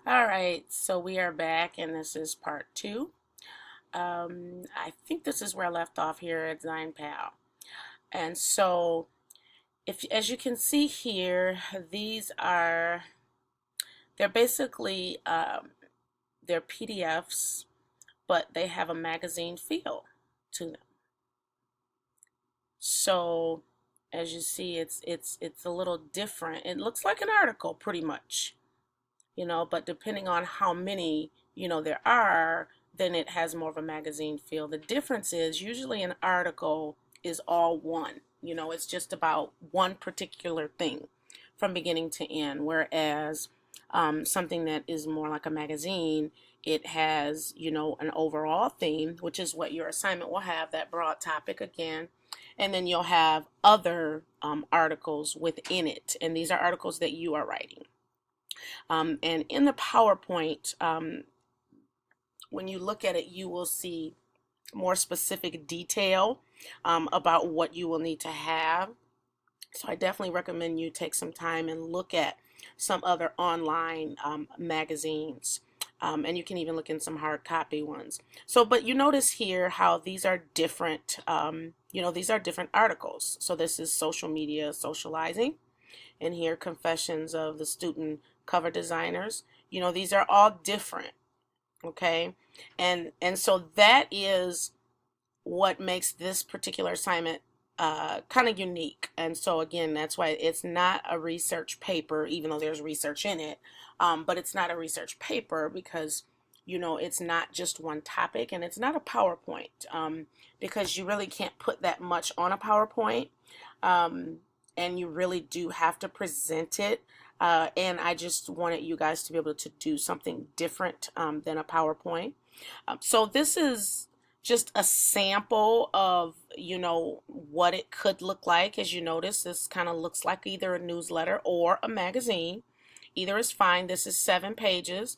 All right, so we are back, and this is part two. I think this is where I left off here at ZignPal. And so, if as you can see here, they're basically they're PDFs, but they have a magazine feel to them. So, as you see, it's a little different. It looks like an article, pretty much. But depending on how many, there are, then it has more of a magazine feel. The difference is usually an article is all one, it's just about one particular thing from beginning to end, whereas something that is more like a magazine, it has, an overall theme, which is what your assignment will have, that broad topic again. And then you'll have other articles within it. And these are articles that you are writing. And in the PowerPoint, when you look at it, you will see more specific detail about what you will need to have. So I definitely recommend you take some time and look at some other online magazines. And you can even look in some hard copy ones. So, but you notice here how these are different, these are different articles. So this is social media socializing. And here, Confessions of the Student Cover Designers. These are all different, okay? And so that is what makes this particular assignment kind of unique. And so again, that's why it's not a research paper, even though there's research in it. But it's not a research paper because it's not just one topic, and it's not a PowerPoint because you really can't put that much on a PowerPoint. And you really do have to present it. And I just wanted you guys to be able to do something different than a PowerPoint. So this is just a sample of, what it could look like. As you notice, this kind of looks like either a newsletter or a magazine. Either is fine. This is 7 pages.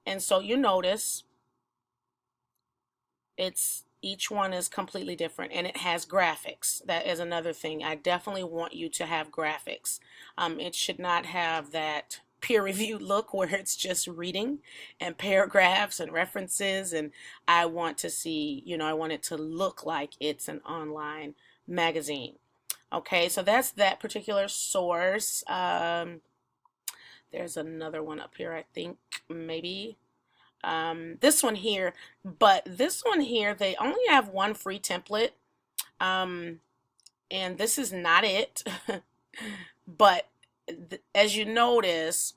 And so you notice each one is completely different, and it has graphics. That is another thing. I definitely want you to have graphics. It should not have that peer-reviewed look where it's just reading and paragraphs and references. And I want to see, I want it to look like it's an online magazine. Okay, so that's that particular source. There's another one up here, I think, maybe. This one here, but this one here, they only have one free template, and this is not it. But as you notice,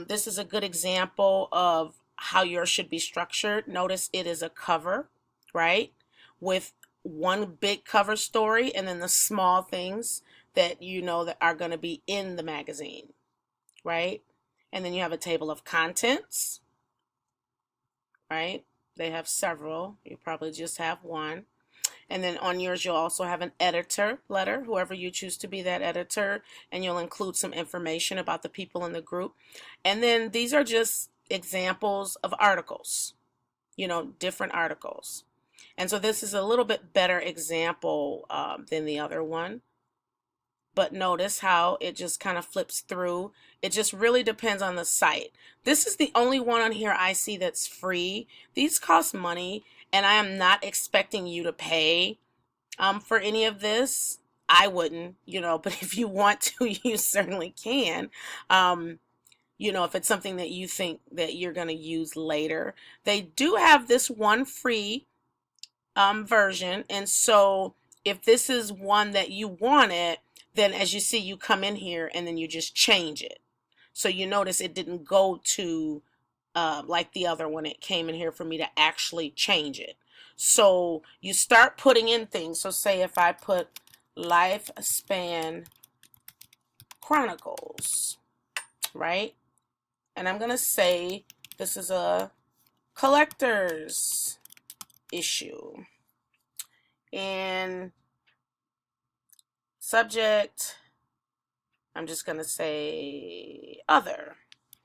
this is a good example of how yours should be structured. Notice it is a cover, right, with one big cover story, and then the small things that that are going to be in the magazine, right? And then you have a table of contents, right? They have several. You probably just have one. And then on yours, you'll also have an editor letter, whoever you choose to be that editor, and you'll include some information about the people in the group. And then these are just examples of articles, different articles. And so this is a little bit better example than the other one. But notice how it just kind of flips through. It just really depends on the site. This is the only one on here I see that's free. These cost money, and I am not expecting you to pay for any of this. I wouldn't, but if you want to, you certainly can. If it's something that you think that you're going to use later. They do have this one free version, and so if this is one that you wanted, then as you see, you come in here and then you just change it. So you notice it didn't go to like the other one. It came in here for me to actually change it. So you start putting in things. So say if I put Lifespan Chronicles, right? And I'm going to say this is a collector's issue. And subject, I'm just going to say other,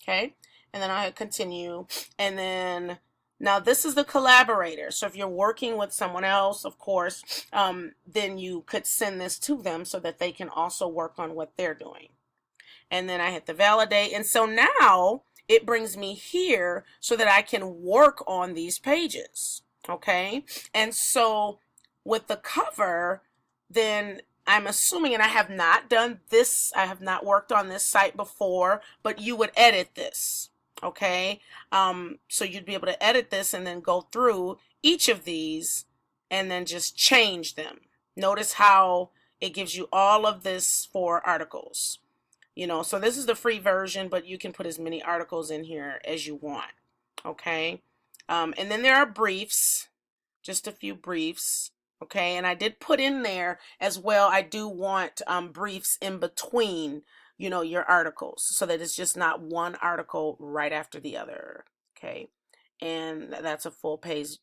okay? And then I'll continue. And then now this is the collaborator. So if you're working with someone else, of course, then you could send this to them so that they can also work on what they're doing. And then I hit the validate. And so now it brings me here so that I can work on these pages. Okay. And so with the cover, then I'm assuming, and I have not done this, I have not worked on this site before, but you would edit this. Okay. So you'd be able to edit this and then go through each of these and then just change them. Notice how it gives you all of this for articles. So this is the free version, but you can put as many articles in here as you want. Okay. And then there are briefs, just a few briefs. Okay. And I did put in there as well, I do want briefs in between, your articles, so that it's just not one article right after the other. Okay. And that's a full page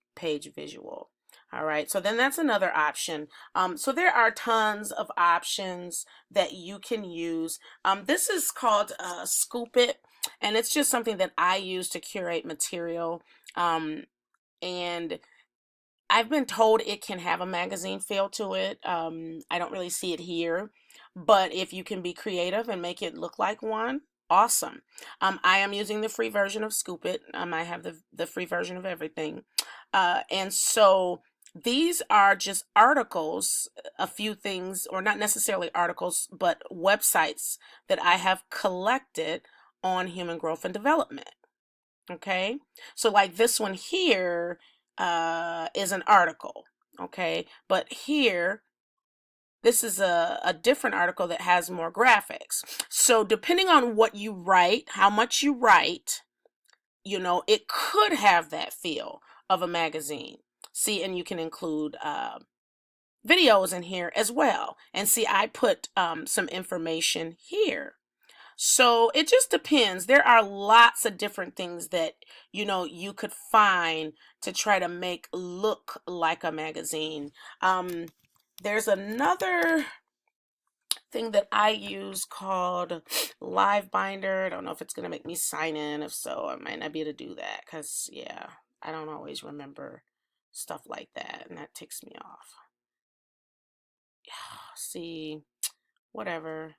visual. All right, so then that's another option. So there are tons of options that you can use. This is called Scoop It, and it's just something that I use to curate material. And I've been told it can have a magazine feel to it. I don't really see it here, but if you can be creative and make it look like one, awesome. I am using the free version of Scoop It. I have the free version of everything. And so these are just articles, a few things, or not necessarily articles, but websites that I have collected on human growth and development. Okay, so like this one here is an article. Okay, but here, this is a different article that has more graphics. So depending on what you write, how much you write, it could have that feel of a magazine. See, and you can include videos in here as well. And see, I put some information here. So it just depends. There are lots of different things that, you could find to try to make look like a magazine. There's another thing that I use called Live Binder. I don't know if it's going to make me sign in. If so, I might not be able to do that because, yeah, I don't always remember stuff like that, and that ticks me off. See, whatever.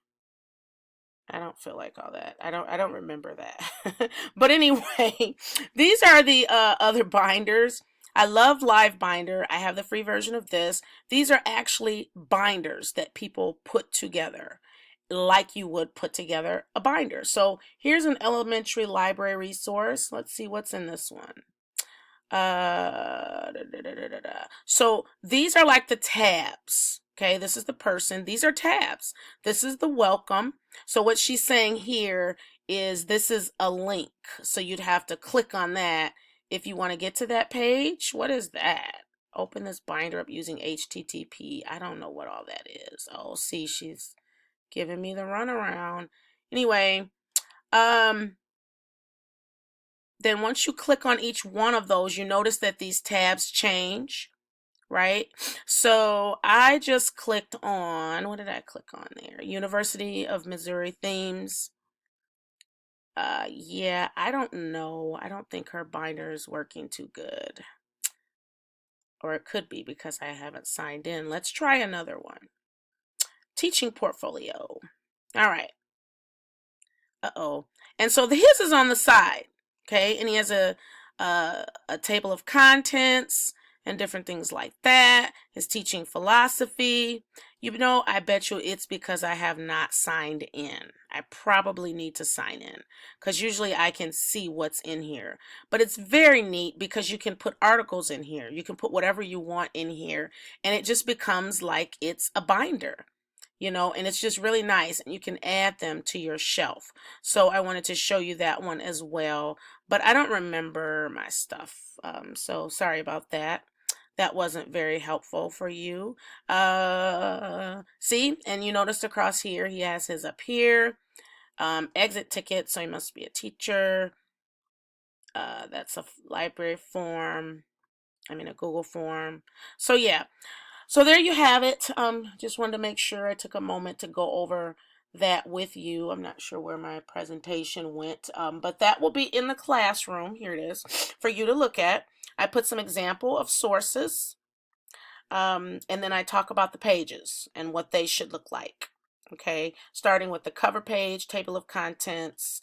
I don't feel like all that. I don't remember that. But anyway, these are the other binders. I love Live Binder. I have the free version of this. These are actually binders that people put together like you would put together a binder. So here's an elementary library resource. Let's see what's in this one. So these are like the tabs. Okay, this is the person. These are tabs. This is the welcome. So what she's saying here is this is a link. So you'd have to click on that if you want to get to that page. What is that? Open this binder up using HTTP. I don't know what all that is. Oh, see, she's giving me the runaround. Anyway, then once you click on each one of those, you notice that these tabs change, right? So I just clicked on, what did I click on there? University of Missouri themes. Yeah, I don't know. I don't think her binder is working too good. Or it could be because I haven't signed in. Let's try another one. Teaching portfolio. All right. Uh-oh. And so his is on the side. Okay, and he has a table of contents and different things like that. His teaching philosophy. I bet you it's because I have not signed in. I probably need to sign in because usually I can see what's in here. But it's very neat because you can put articles in here. You can put whatever you want in here, and it just becomes like it's a binder. And it's just really nice, and you can add them to your shelf. So I wanted to show you that one as well, but I don't remember my stuff. So sorry about that. That wasn't very helpful for you. See, and you noticed across here, he has his up here, exit ticket. So he must be a teacher. That's a library form. A Google form. So yeah. So there you have it. Just wanted to make sure I took a moment to go over that with you. I'm not sure where my presentation went, but that will be in the classroom. Here it is for you to look at. I put some example of sources, and then I talk about the pages and what they should look like. Okay, starting with the cover page, table of contents,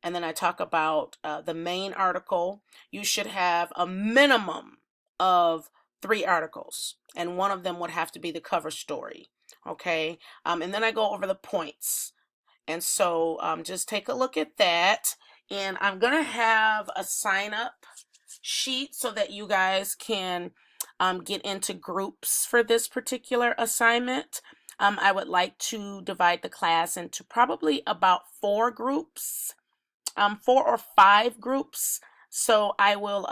and then I talk about the main article. You should have a minimum of 3 articles, and one of them would have to be the cover story. Okay, and then I go over the points. And so just take a look at that. And I'm going to have a sign up sheet so that you guys can get into groups for this particular assignment. I would like to divide the class into probably about 4 groups, 4 or 5 groups. So I will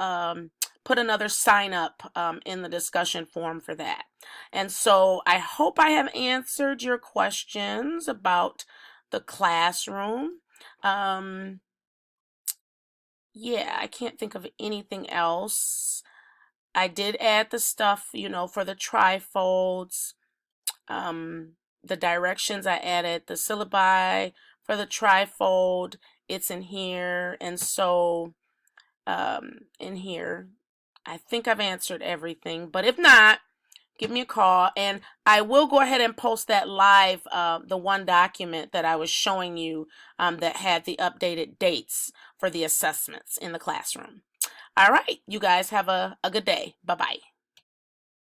put another sign up in the discussion forum for that. And so I hope I have answered your questions about the classroom. Yeah, I can't think of anything else. I did add the stuff, for the trifolds. The directions, I added the syllabi for the trifold. It's in here. And so in here, I think I've answered everything. But if not, give me a call, and I will go ahead and post that live, the one document that I was showing you that had the updated dates for the assessments in the classroom. All right, you guys have a good day. Bye-bye.